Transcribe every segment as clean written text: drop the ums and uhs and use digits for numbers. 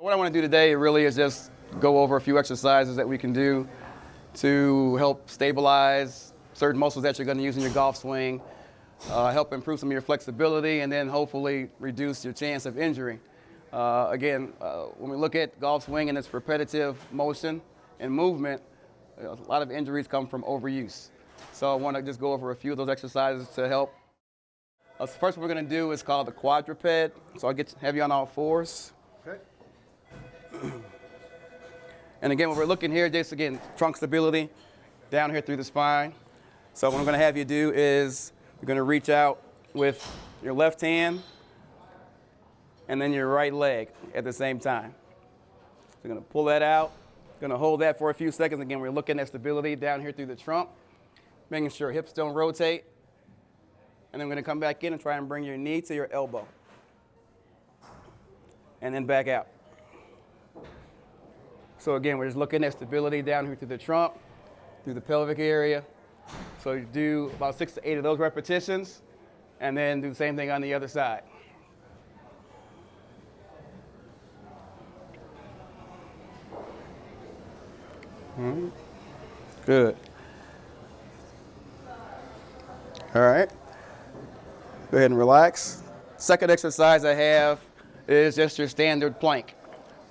What I want to do today really is just go over a few exercises that we can do to help stabilize certain muscles that you're going to use in your golf swing, help improve some of your flexibility, and then hopefully reduce your chance of injury. When we look at golf swing and its repetitive motion and movement, a lot of injuries come from overuse. So I want to just go over a few of those exercises to help. The first one we're going to do is called the Quadruped Head. So I'll have you on all fours. Okay. And again, what we're looking here, just again, trunk stability down here through the spine. So what I'm going to have you do is you're going to reach out with your left hand and then your right leg at the same time. So you're going to pull that out. Going to hold that for a few seconds. Again, we're looking at stability down here through the trunk, making sure hips don't rotate. And then we're going to come back in and try and bring your knee to your elbow. And then back out. So again, we're just looking at stability down here through the trunk, through the pelvic area. So you do about 6 to 8 of those repetitions, and then do the same thing on the other side. Good. All right. Go ahead and relax. Second exercise I have is just your standard plank.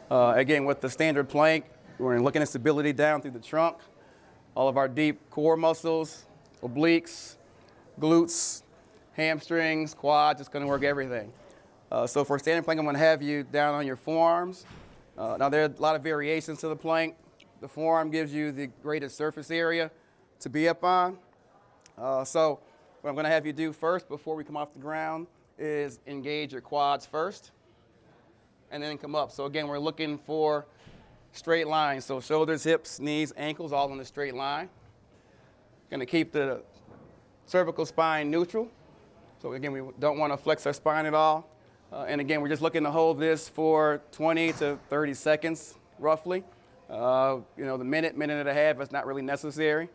Again, with the standard plank, we're looking at stability down through the trunk, all of our deep core muscles, obliques, glutes, hamstrings, quads, it's going to work everything. So for standard plank, I'm going to have you down on your forearms. Now, there are a lot of variations to the plank. The forearm gives you the greatest surface area to be up on. So what I'm going to have you do first before we come off the ground is engage your quads first and then come up. So again, we're looking for straight lines. So shoulders, hips, knees, ankles, all in a straight line. Going to keep the cervical spine neutral. So again, we don't want to flex our spine at all. And again, we're just looking to hold this for 20 to 30 seconds, roughly. The minute and a half is not really necessary.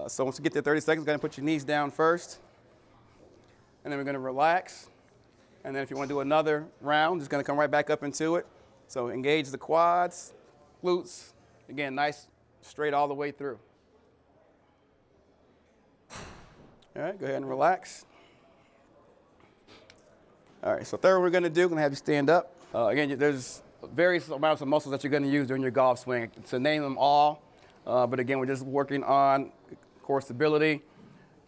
So once you get to 30 seconds, you're going to put your knees down first. And then we're going to relax. And then if you want to do another round, just going to come right back up into it. So engage the quads, glutes. Again, nice, straight all the way through. All right, go ahead and relax. All right, so third what we're going to do, I'm going to have you stand up. Again, there's various amounts of muscles that you're going to use during your golf swing. To name them all, but again, we're just working on core stability,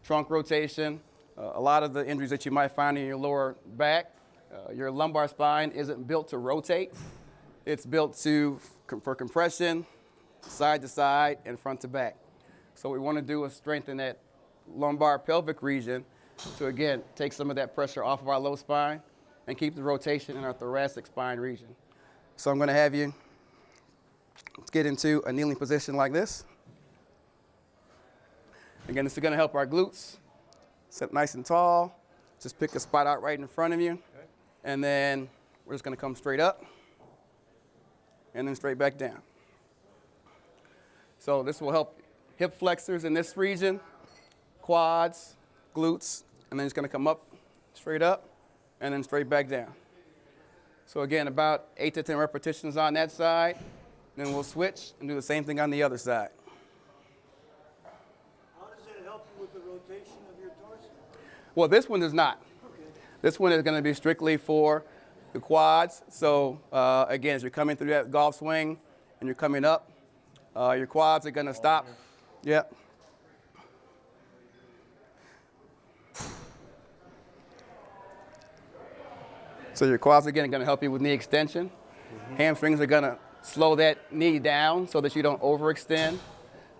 trunk rotation, a lot of the injuries that you might find in your lower back. Your lumbar spine isn't built to rotate. It's built for compression, side to side, and front to back. So what we want to do is strengthen that lumbar pelvic region to, again, take some of that pressure off of our low spine and keep the rotation in our thoracic spine region. So I'm going to have you get into a kneeling position like this. Again, this is going to help our glutes. Sit nice and tall. Just pick a spot out right in front of you. Okay. And then we're just going to come straight up and then straight back down. So this will help hip flexors in this region, quads, glutes, and then it's going to come up, straight up, and then straight back down. So again, about 8 to 10 repetitions on that side. Then we'll switch and do the same thing on the other side. How does it help you with the rotation of your torso? Well, this one does not. Okay. This one is going to be strictly for the quads. So again, as you're coming through that golf swing and you're coming up, your quads are going to stop. Yep. So your quads, again, are going to help you with knee extension. Mm-hmm. Hamstrings are going to slow that knee down so that you don't overextend.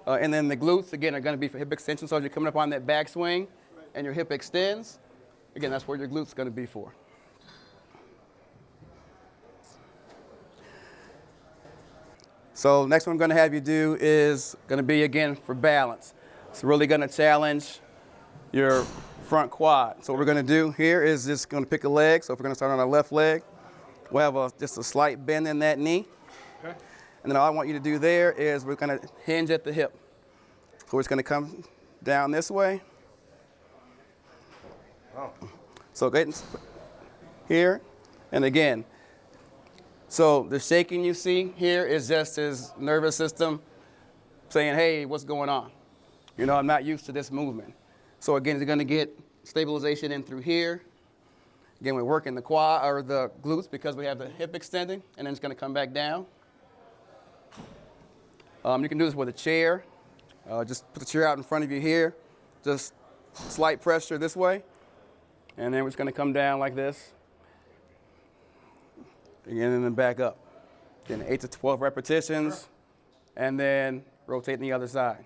And then the glutes, again, are going to be for hip extension. So as you're coming up on that backswing and your hip extends, again, that's where your glutes are going to be for. So next one I'm going to have you do is going to be, again, for balance. It's really going to challenge your front quad. So what we're going to do here is just going to pick a leg. So if we're going to start on our left leg, we'll have just a slight bend in that knee. Okay. And then all I want you to do there is we're going to hinge at the hip. So we're just going to come down this way. Wow. So go ahead and here. And again, So the shaking you see here is just his nervous system saying, hey, what's going on? You know, I'm not used to this movement. So again, he's going to get stabilization in through here. Again, we're working the quad or the glutes because we have the hip extending, and then it's going to come back down. You can do this with a chair. Just put the chair out in front of you here. Just slight pressure this way, and then we're just going to come down like this. Again, and then back up. Again, 8 to 12 repetitions, and then rotate the other side.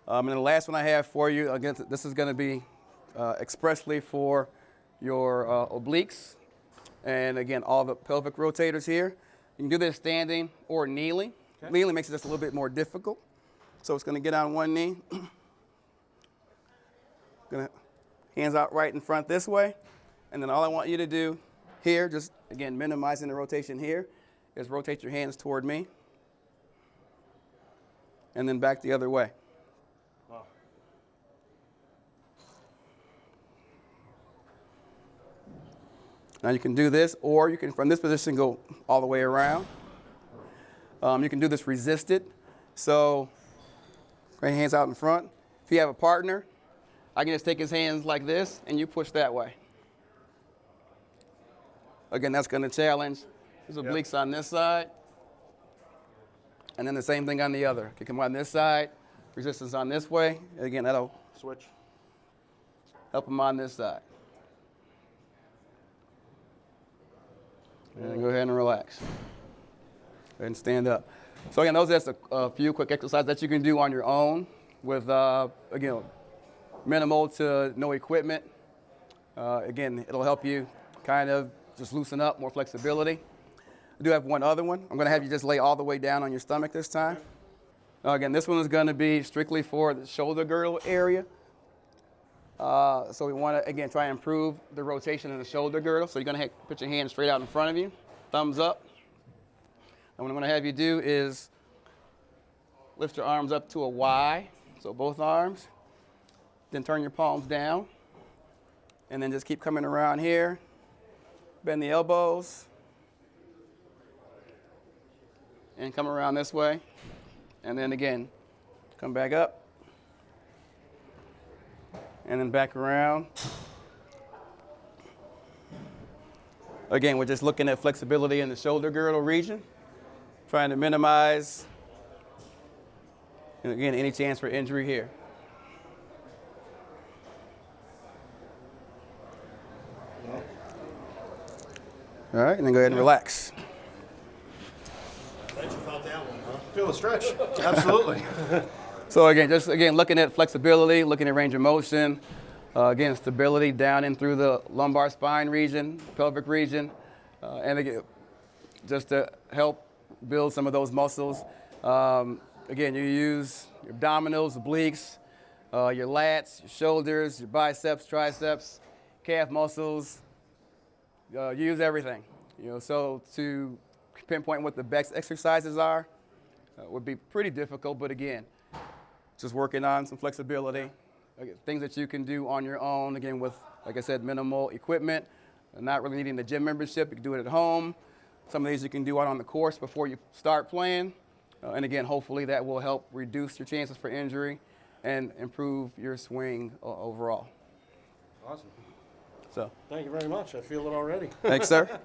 And then the last one I have for you, again, this is going to be expressly for your obliques, and again, all the pelvic rotators here. You can do this standing or kneeling. Okay. Kneeling makes it just a little bit more difficult. So it's going to get on one knee. Gonna hands out right in front this way, and then all I want you to do here, just again minimizing the rotation here, is rotate your hands toward me, and then back the other way. Wow. Now you can do this, or you can from this position go all the way around. You can do this resisted. So, right hands out in front. If you have a partner, I can just take his hands like this, and you push that way. Again, that's going to challenge his obliques on this side, and then the same thing on the other. You come on this side, resistance on this way. Again, that'll switch. Help him on this side. And then go ahead and relax. Go ahead and stand up. So again, those are just a few quick exercises that you can do on your own with, again, minimal to no equipment. Again, it'll help you kind of just loosen up, more flexibility. I do have one other one. I'm going to have you just lay all the way down on your stomach this time. Again, this one is going to be strictly for the shoulder girdle area. So we want to, again, try and improve the rotation of the shoulder girdle. So you're going to put your hands straight out in front of you, thumbs up. And what I'm going to have you do is lift your arms up to a Y, so both arms. Then turn your palms down. And then just keep coming around here. Bend the elbows. And come around this way. And then again, come back up. And then back around. Again, we're just looking at flexibility in the shoulder girdle region, trying to minimize, and again, any chance for injury here. All right, and then go ahead and relax. Glad you felt that one, huh? Feel the stretch. Absolutely. So again, just looking at flexibility, looking at range of motion, again, stability down in through the lumbar spine region, pelvic region, and again, just to help build some of those muscles. Again, you use your abdominals, obliques, your lats, your shoulders, your biceps, triceps, calf muscles. You use everything. You know, so to pinpoint what the best exercises are would be pretty difficult, but again, just working on some flexibility, things that you can do on your own, again, with, like I said, minimal equipment, not really needing the gym membership. You can do it at home. Some of these you can do out on the course before you start playing. And again, hopefully that will help reduce your chances for injury and improve your swing overall. Awesome. So, thank you very much. I feel it already. Thanks, sir.